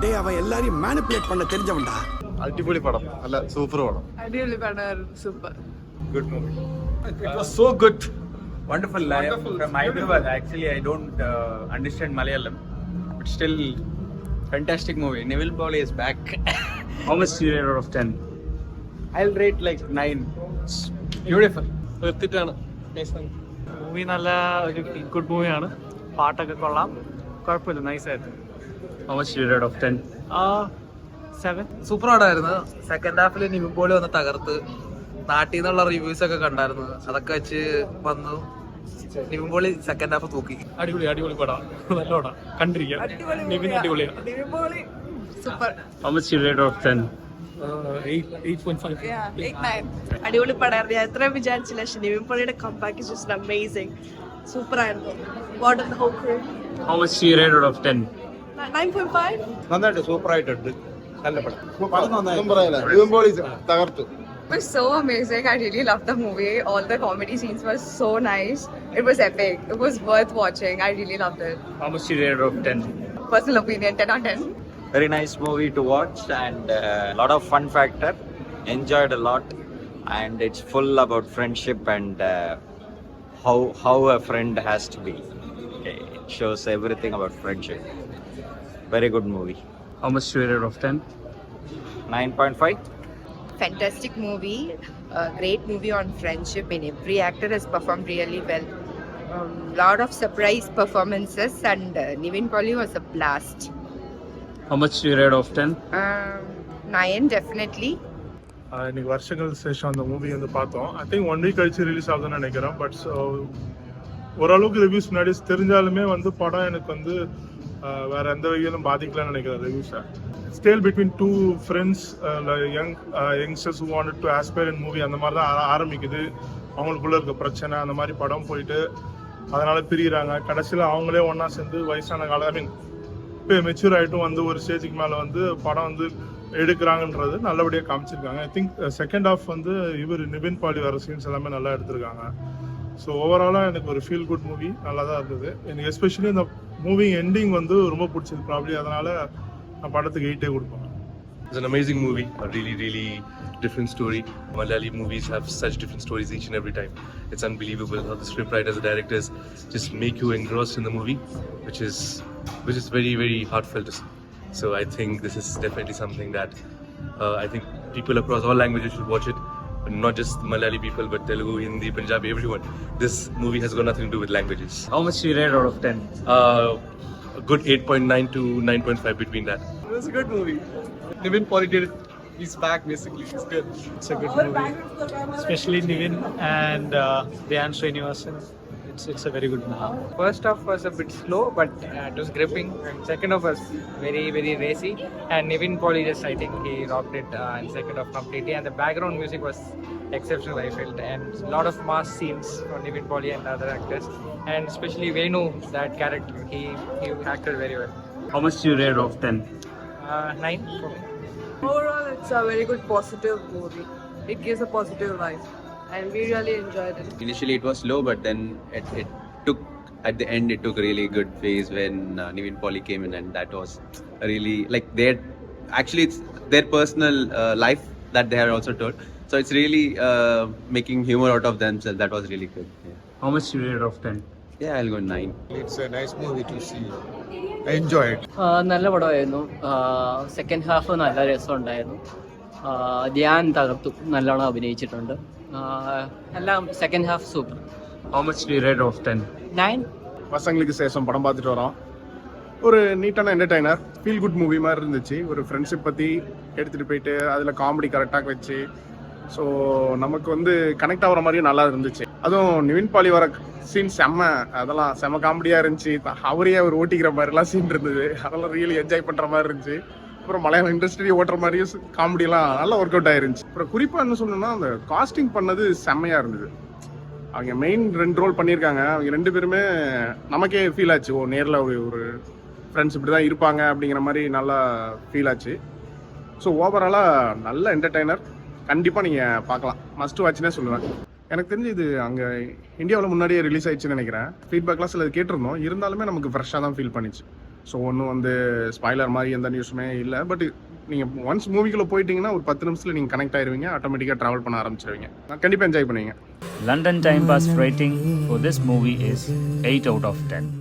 டேய் அவன் எல்லாரையும் மேனிபுலேட் பண்ண தெரிஞ்சவன்டா. അടിപൊളി പടം, നല്ല സൂപ്പർ പടം. അടിപൊളി പടം, super. Good movie. It was so good. Wonderful. From Hyderabad. Actually, I don't understand Malayalam, but still, fantastic movie. Neville Pauly is back. How much do you rate out of 10? I'll rate like 9. It's beautiful. Movie നല്ല ഒരു good മൂവിയാണ്. പാട്ടൊക്കെ കൊള്ളാം, കുഴപ്പമില്ല, നൈസായിരുന്നു. How much do you rate out of 10? 7. Super പടമായിരുന്നു. Second ഹാഫിൽ Nivin poly വന്ന് തകർത്ത്. നാട്ടിൽ നിന്നുള്ള റിവ്യൂസ് ഒക്കെ കണ്ടായിരുന്നു, അതൊക്കെ വെച്ച് വന്നു. നിവിൻ പോളി സെക്കൻഡ് ഹാഫ് തൂക്കി. അടിപൊളി പടമാണ്, നല്ല പടം, കണ്ടിരിക്കാം. നിവിൻ അടിപൊളിയാണ്. Super. How much do you rate out of 10? 8.5. 8-9. അടിപൊളി പടമായിരുന്നു. ഞാൻ എത്രയും വിചാരിച്ചില്ല. പക്ഷെ നിവിൻ പോളിയുടെ comeback is just amazing. Super ആയിരുന്നു. What the whole crew. How much do you rate out of 10? 9.5. നന്നായിട്ട് സൂപ്പർ ആയിട്ടുണ്ട്, നല്ല പടം. തകർത്തു. It was so amazing. I really loved the movie. All the comedy scenes were so nice. It was epic. It was worth watching. I really loved it. How much do you rate out of 10? Personal opinion, 10 on 10. Very nice movie to watch and a lot of fun factor. Enjoyed a lot, and it's full about friendship and how a friend has to be. Okay. It shows everything about friendship. Very good movie. How much do you rate out of 10? 9.5. Fantastic movie. Great movie on friendship, and every actor has performed really well. Lot of surprise performances, and Nivin Pauly was a blast. How much do you rate out of 10? 9 definitely. இன்னைக்கு வருஷங்களுக்கு சேஷம் அந்த movie வந்து பார்த்தோம். I think 1 week கழிச்சு release ஆகுதுன்னு நினைக்கிறேன். But ஓரளவுக்கு ரிவ்யூஸ் முன்னாடி தெரிஞ்சாலுமே வந்து படம் எனக்கு வந்து வேற எந்த வகையிலும் பாதிக்கலன்னு நினைக்கிறேன் ரிவ்யூஸை. Stale between two friends, youngsters who wanted to aspire in movie, அந்த மாதிரி தான் ஆரம்பிக்குது. அவங்களுக்குள்ள இருக்க பிரச்சனை, அந்த மாதிரி படம் போயிட்டு அதனால பிரிகிறாங்க. கடைசியில் அவங்களே ஒன்றா சேர்ந்து வயசான காலம், ஐ மீன் இப்போ மெச்சூர் ஆகிட்டும் வந்து ஒரு ஸ்டேஜுக்கு மேலே வந்து படம் வந்து எடுக்கிறாங்கன்றது நல்லபடியாக காமிச்சிருக்காங்க. ஐ திங்க் செகண்ட் ஹாஃப் வந்து இவர் நிவின் பாலி வர சீன்ஸ் எல்லாமே நல்லா எடுத்திருக்காங்க. ஸோ ஓவராலாக எனக்கு ஒரு ஃபீல் குட் மூவி நல்லா தான் இருந்தது. எனக்கு எஸ்பெஷலி இந்த மூவி எண்டிங் வந்து ரொம்ப பிடிச்சது ப்ராப்ளி, அதனால நான் படத்துக்கு 8 கொடுப்பேன். It's an amazing movie, a really different story. Malayali movies have such different stories each and every time. It's unbelievable how the scriptwriters and directors just make you engrossed in the movie, which is very heartfelt to see. So I think this is definitely something that I think people across all languages should watch it. Not just Malayali people, but Telugu, Hindi, Punjabi, everyone. This movie has got nothing to do with languages. How much do you rate out of 10? A good 8.9 to 9.5 between that. It was a good movie. Nivin Pauly did it. He's back basically. It's good. It's a good movie, especially Nivin and Dhyan Srinivasan. It's a very good movie. First half was a bit slow, but it was gripping. And second half was very racy. And Nivin Pauly just, I think he rocked it in second half completely. And the background music was exceptional, I felt. And a lot of mass scenes from Nivin Pauly and other actors. And especially Venu, that character, he acted very well. How much do you rate out of 10? 9 for me. Overall, it's a very good positive movie. It gives a positive vibe, and we really enjoyed it. Initially it was slow, but then it took, at the end it took a really good phase when Nivin Pauly came in, and that was really like it's their personal life that they had also told, so it's really making humor out of themselves. That was really good. Yeah. How much do you rate out of 10? Yeah, I'll go 9. It's a nice movie to see. I enjoyed. നല്ല പടമായിരുന്നു. Second half നല്ല രസമുണ്ടായിരുന്നു. ധ്യാൻ തകർത്തു, നല്ലോണം അഭിനയിച്ചിട്ടുണ്ട്. എല്ലാം second half super. How much do you rate out of 10? 9. பசங்களுக்கு சேஷம் படம் பார்த்துட்டு வரோம். ஒரு நீட்டான என்டர்டைனர், ஃபீல் குட் மூவி மாதிரி இருந்துச்சு. ஒரு ஃப்ரெண்ட்ஷிப் பற்றி எடுத்துகிட்டு போயிட்டு அதில் காமெடி கரெக்டாக வச்சு, ஸோ நமக்கு வந்து கனெக்ட் ஆகிற மாதிரியும் நல்லா இருந்துச்சு. அதுவும் நிவின் பாலி வர சீன் அதெல்லாம் செம்ம காமெடியாக இருந்துச்சு. அவரையே அவர் ஓட்டிக்கிற மாதிரிலாம் சீன் இருந்தது, அதெல்லாம் ரியலி என்ஜாய் பண்ணுற மாதிரி இருந்துச்சு. அப்புறம் மலையாளம் இண்டஸ்ட்ரி ஓட்டுற மாதிரியும் காமெடியெல்லாம் நல்லா ஒர்க் அவுட் ஆயிருந்துச்சு. அப்புறம் குறிப்பாக என்ன சொல்லணும்னா, அந்த காஸ்டிங் பண்ணது செம்மையாக இருந்தது. அவங்க மெயின் 2 ரோல் பண்ணியிருக்காங்க. அவங்க 2 பேருமே நமக்கே ஃபீல் ஆச்சு, நேரில் ஒரு ஃப்ரெண்ட்ஸ் இப்படி தான் இருப்பாங்க அப்படிங்கிற மாதிரி நல்லா ஃபீல் ஆச்சு. ஸோ ஓவராலாக நல்ல என்டர்டைனர், கண்டிப்பாக நீங்கள் பார்க்கலாம், மஸ்ட் வாட்ச்னே சொல்லுவேன். எனக்கு தெரிஞ்சு இது அங்கே இந்தியாவில் முன்னாடியே ரிலீஸ் ஆயிடுச்சுன்னு நினைக்கிறேன். ஃபீட்பேக்லாம் சில கேட்டிருந்தோம், இருந்தாலுமே நமக்கு ஃப்ரெஷ்ஷாக தான் ஃபீல் பண்ணிச்சு. ஸோ ஒன்றும் வந்து ஸ்பாய்லர் மாதிரி எந்த நியூஸுமே இல்லை. பட் நீங்கள் ஒன்ஸ் மூவிக்குள்ளே போயிட்டீங்கன்னா ஒரு 10 நிமிஷத்தில் நீங்கள் கனெக்ட் ஆயிருவீங்க, ஆட்டோமேட்டிக்காக ட்ராவல் பண்ண ஆரம்பிச்சிருவீங்க. நான் கண்டிப்பாக என்ஜாய் பண்ணுவீங்க. London Time Pass rating for this movie is 8 out of 10.